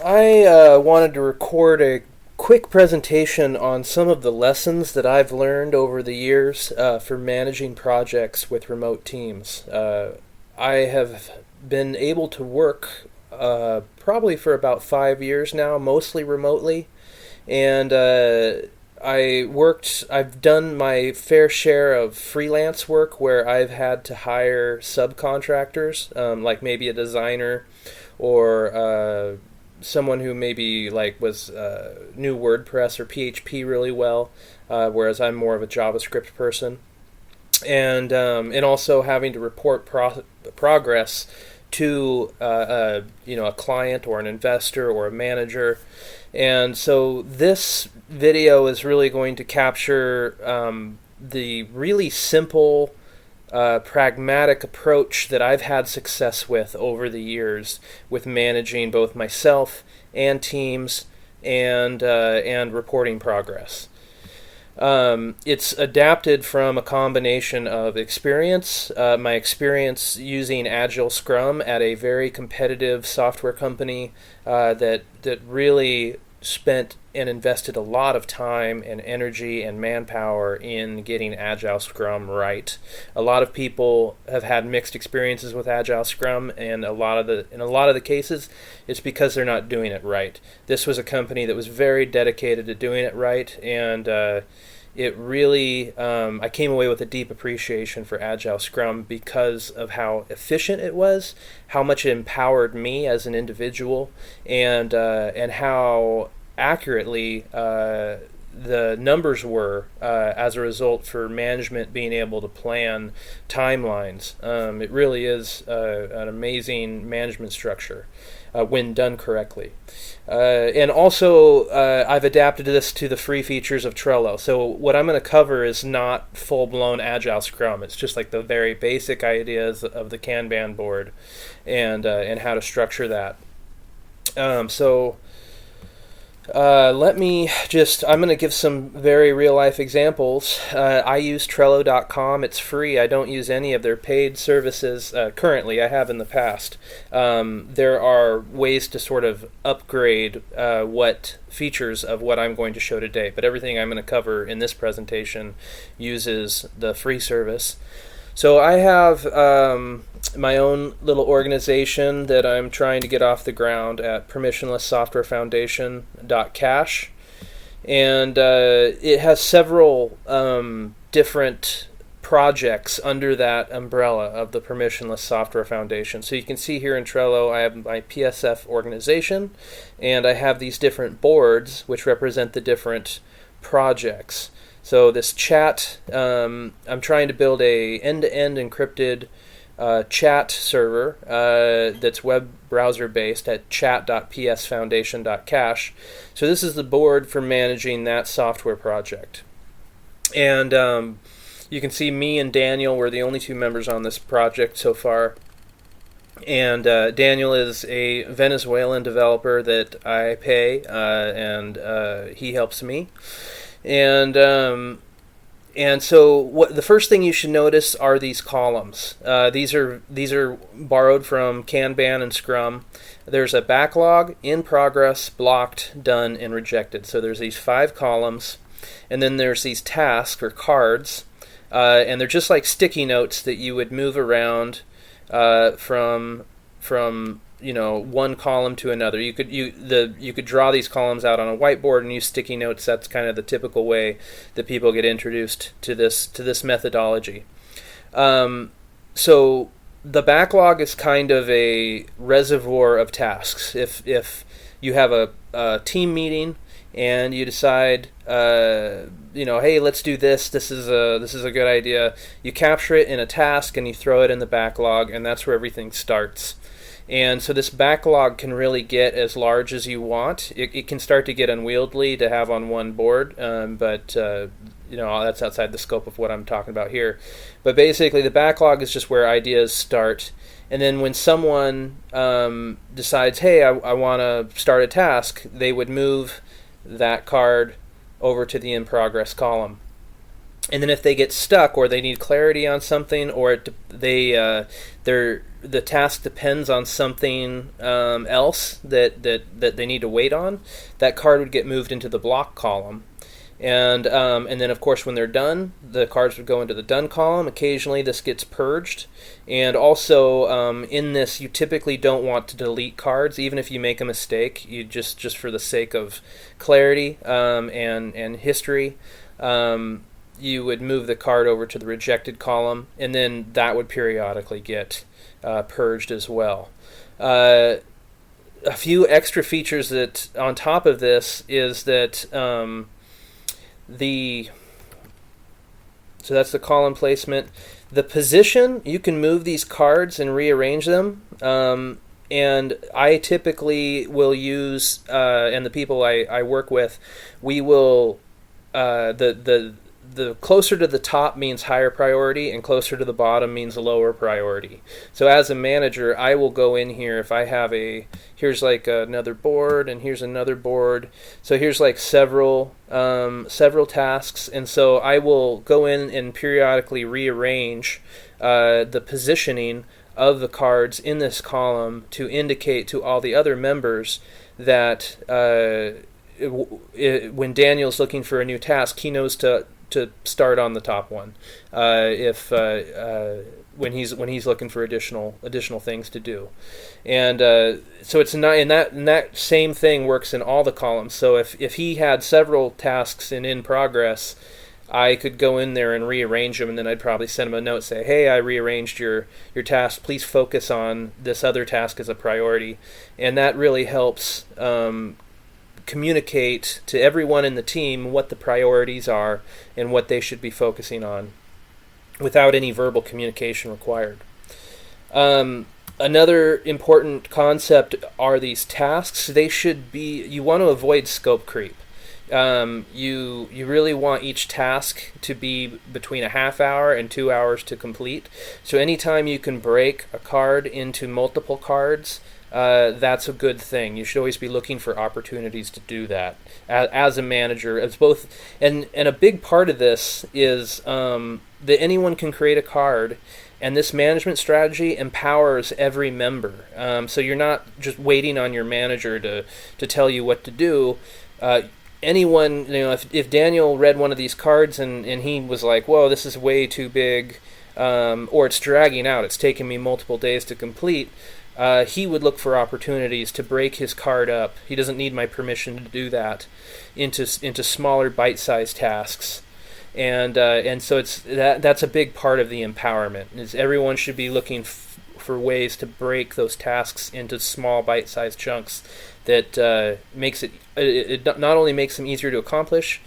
I wanted to record a quick presentation on some of the lessons that I've learned over the years for managing projects with remote teams. I have been able to work probably for about 5 years now, mostly remotely, and I've done my fair share of freelance work where I've had to hire subcontractors, like maybe a designer or someone who maybe like was knew WordPress or PHP really well, whereas I'm more of a JavaScript person, and also having to report progress to a client or an investor or a manager. And so this video is really going to capture the really simple, pragmatic approach that I've had success with over the years with managing both myself and teams and reporting progress. It's adapted from a combination of experience, my experience using Agile Scrum at a very competitive software company that really spent and invested a lot of time and energy and manpower in getting Agile Scrum right. A lot of people have had mixed experiences with Agile Scrum, and in a lot of the cases, it's because they're not doing it right. This was a company that was very dedicated to doing it right, and it really, I came away with a deep appreciation for Agile Scrum because of how efficient it was, how much it empowered me as an individual, and how accurately the numbers were as a result for management being able to plan timelines. It really is an amazing management structure when done correctly. And also, I've adapted this to the free features of Trello. So what I'm going to cover is not full-blown Agile Scrum. It's just like the very basic ideas of the Kanban board and how to structure that. I'm going to give some very real life examples. I use Trello.com. It's free. I don't use any of their paid services currently. I have in the past. There are ways to sort of upgrade what features of what I'm going to show today, but everything I'm going to cover in this presentation uses the free service. So I have my own little organization that I'm trying to get off the ground at permissionlesssoftwarefoundation.cash, and it has several different projects under that umbrella of the Permissionless Software Foundation. So you can see here in Trello I have my PSF organization, and I have these different boards which represent the different projects. So this chat, I'm trying to build a end-to-end encrypted chat server that's web browser based at chat.psfoundation.cache. So this is the board for managing that software project. And you can see me and Daniel were the only two members on this project so far. And Daniel is a Venezuelan developer that I pay, and he helps me. And so what the first thing you should notice are these columns. These are borrowed from Kanban and Scrum. There's a backlog, in progress, blocked, done, and rejected. So there's these 5 columns, and then there's these tasks or cards, and they're just like sticky notes that you would move around from one column to another. You could draw these columns out on a whiteboard and use sticky notes. That's kind of the typical way that people get introduced to this methodology. So the backlog is kind of a reservoir of tasks. If you have a team meeting and you decide, hey, let's do this. This is a good idea. You capture it in a task and you throw it in the backlog, and that's where everything starts. And so this backlog can really get as large as you want. It can start to get unwieldy to have on one board, but that's outside the scope of what I'm talking about here. But basically, the backlog is just where ideas start. And then when someone decides, hey, I want to start a task, they would move that card over to the in progress column. And then if they get stuck or they need clarity on something, or the task depends on something else that they need to wait on, that card would get moved into the block column. And then, of course, when they're done, the cards would go into the done column. Occasionally, this gets purged. And also, in this, you typically don't want to delete cards, even if you make a mistake. You just for the sake of clarity and history, you would move the card over to the rejected column, and then that would periodically get purged as well. A few extra features that on top of this is that so that's the column placement. The position, you can move these cards and rearrange them. And I typically will use, and the people I work with, we will, the closer to the top means higher priority, and closer to the bottom means lower priority. So as a manager, I will go in here if I have here's like another board, and here's another board. So here's like several tasks, and so I will go in and periodically rearrange the positioning of the cards in this column to indicate to all the other members that when Daniel's looking for a new task, he knows to start on the top one. When he's looking for additional things to do, and so it's not, and that same thing works in all the columns. So if he had several tasks in progress, I could go in there and rearrange them, and then I'd probably send him a note, say, hey, I rearranged your task. Please focus on this other task as a priority, and that really helps communicate to everyone in the team what the priorities are and what they should be focusing on without any verbal communication required. Another important concept are these tasks. You want to avoid scope creep. You really want each task to be between a half hour and 2 hours to complete. So anytime you can break a card into multiple cards, that's a good thing. You should always be looking for opportunities to do that as a manager. As both, and a big part of this is that anyone can create a card, and this management strategy empowers every member. So you're not just waiting on your manager to tell you what to do. Anyone, if Daniel read one of these cards and he was like, whoa, this is way too big, or it's dragging out, it's taking me multiple days to complete, he would look for opportunities to break his card up. He doesn't need my permission to do that into smaller bite-sized tasks. And so that's a big part of the empowerment, is everyone should be looking for ways to break those tasks into small bite-sized chunks that makes it not only makes them easier to accomplish,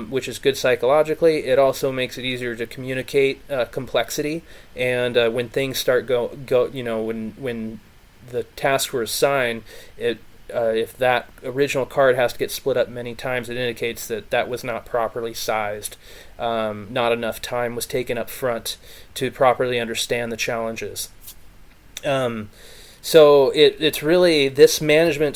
which is good psychologically, it also makes it easier to communicate complexity. And when things start when the tasks were assigned, if that original card has to get split up many times, it indicates that was not properly sized. Not enough time was taken up front to properly understand the challenges. So it's really this management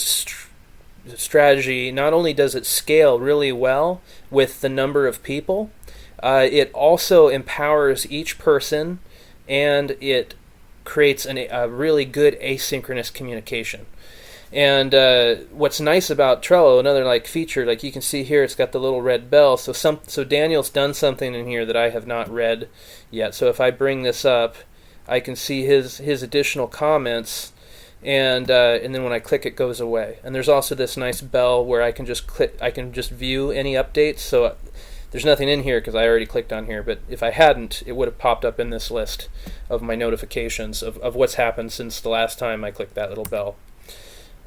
strategy. Not only does it scale really well with the number of people, it also empowers each person, and it creates a really good asynchronous communication. And what's nice about Trello, another feature, you can see here, it's got the little red bell. So Daniel's done something in here that I have not read yet. So if I bring this up, I can see his additional comments, and then when I click, it goes away. And there's also this nice bell where I can just click. I can just view any updates. So there's nothing in here because I already clicked on here. But if I hadn't, it would have popped up in this list of my notifications of what's happened since the last time I clicked that little bell.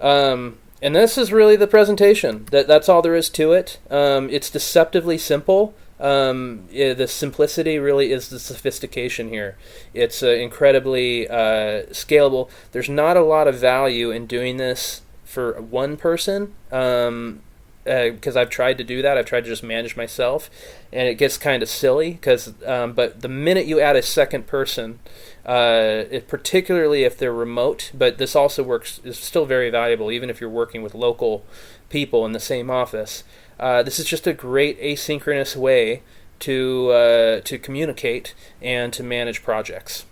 And this is really the presentation. That's all there is to it. It's deceptively simple. The simplicity really is the sophistication here. It's incredibly scalable. There's not a lot of value in doing this for one person, because I've tried to do that. I've tried to just manage myself, and it gets kind of silly. But the minute you add a second person, particularly if they're remote, but this also is still very valuable even if you're working with local people in the same office. This is just a great asynchronous way to communicate and to manage projects.